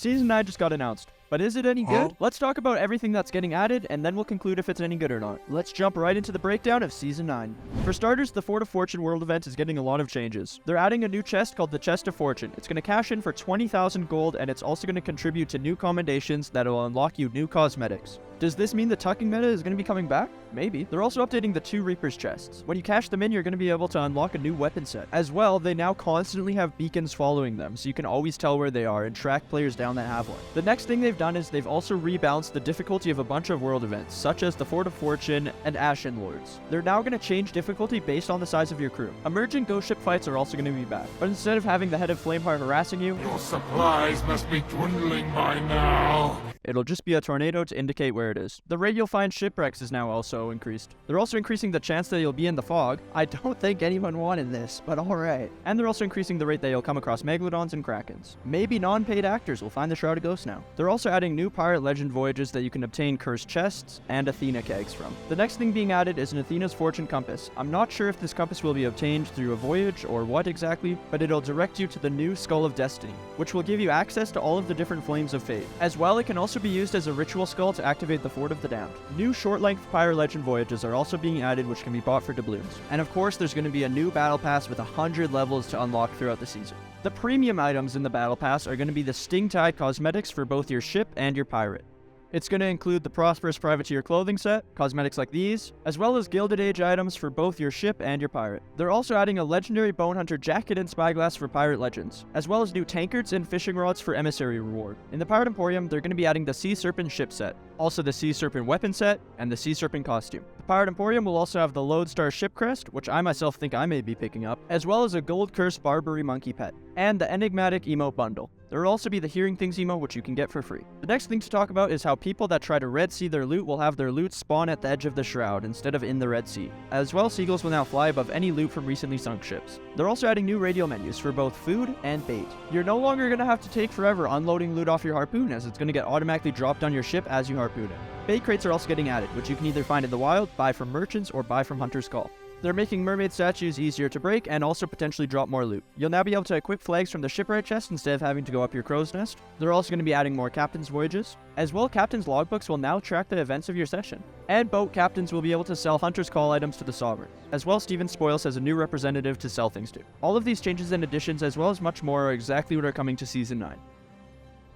Season 9 just got announced. But is it any good? Let's talk about everything that's getting added, and then we'll conclude if it's any good or not. Let's jump right into the breakdown of Season 9. For starters, the Fort of Fortune world event is getting a lot of changes. They're adding a new chest called the Chest of Fortune. It's going to cash in for 20,000 gold, and it's also going to contribute to new commendations that will unlock you new cosmetics. Does this mean the tucking meta is going to be coming back? Maybe. They're also updating the 2 Reapers chests. When you cash them in, you're going to be able to unlock a new weapon set. As well, they now constantly have beacons following them, so you can always tell where they are and track players down that have one. The next thing they've done is they've also rebalanced the difficulty of a bunch of world events, such as the Fort of Fortune and Ashen Lords. They're now going to change difficulty based on the size of your crew. Emerging ghost ship fights are also going to be back, but instead of having the head of Flameheart harassing you, your supplies must be dwindling by now. It'll just be a tornado to indicate where it is. The rate you'll find shipwrecks is now also increased. They're also increasing the chance that you'll be in the fog. I don't think anyone wanted this, but alright. And they're also increasing the rate that you'll come across megalodons and krakens. Maybe non-paid actors will find the Shroud of Ghosts now. They're also adding new pirate legend voyages that you can obtain cursed chests and Athena kegs from. The next thing being added is an Athena's Fortune compass. I'm not sure if this compass will be obtained through a voyage or what exactly, but it'll direct you to the new Skull of Destiny, which will give you access to all of the different flames of fate. As well, it can also be used as a ritual skull to activate the Fort of the Damned. New short-length pirate legend voyages are also being added, which can be bought for doubloons. And of course, there's going to be a new battle pass with 100 levels to unlock throughout the season. The premium items in the battle pass are going to be the Sting Tide cosmetics for both your ship and your pirate. It's going to include the Prosperous Privateer clothing set, cosmetics like these, as well as Gilded Age items for both your ship and your pirate. They're also adding a legendary Bone Hunter jacket and spyglass for pirate legends, as well as new tankards and fishing rods for Emissary Reward. In the Pirate Emporium, they're going to be adding the Sea Serpent ship set, also the Sea Serpent weapon set, and the Sea Serpent costume. The Pirate Emporium will also have the Lodestar ship crest, which I myself think I may be picking up, as well as a Gold Curse Barbary monkey pet, and the Enigmatic emote bundle. There will also be the Hearing Things emote, which you can get for free. The next thing to talk about is how people that try to Red Sea their loot will have their loot spawn at the edge of the Shroud instead of in the Red Sea. As well, seagulls will now fly above any loot from recently sunk ships. They're also adding new Radial menus for both food and bait. You're no longer going to have to take forever unloading loot off your Harpoon, as it's going to get automatically dropped on your ship as you harpoon it. Bait crates are also getting added, which you can either find in the wild, buy from merchants, or buy from Hunter's Call. They're making mermaid statues easier to break and also potentially drop more loot. You'll now be able to equip flags from the shipwright chest instead of having to go up your crow's nest. They're also going to be adding more captain's voyages. As well, captain's logbooks will now track the events of your session. And boat captains will be able to sell Hunter's Call items to the Sovereign. As well, Steven Spoils has a new representative to sell things to. All of these changes and additions, as well as much more, are exactly what are coming to Season 9.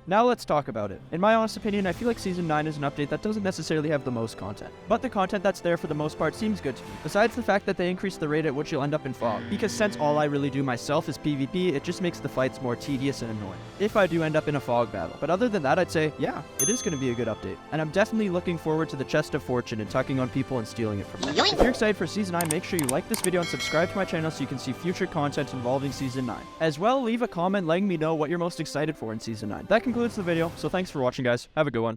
Now let's talk about it. In my honest opinion, I feel like Season 9 is an update that doesn't necessarily have the most content. But the content that's there for the most part seems good to me, besides the fact that they increased the rate at which you'll end up in fog. Because since all I really do myself is PvP, it just makes the fights more tedious and annoying, if I do end up in a fog battle. But other than that, I'd say, yeah, it is going to be a good update. And I'm definitely looking forward to the Chest of Fortune and tucking on people and stealing it from them. If you're excited for Season 9, make sure you like this video and subscribe to my channel so you can see future content involving Season 9. As well, leave a comment letting me know what you're most excited for in Season 9. That concludes the video, so thanks for watching, guys. Have a good one.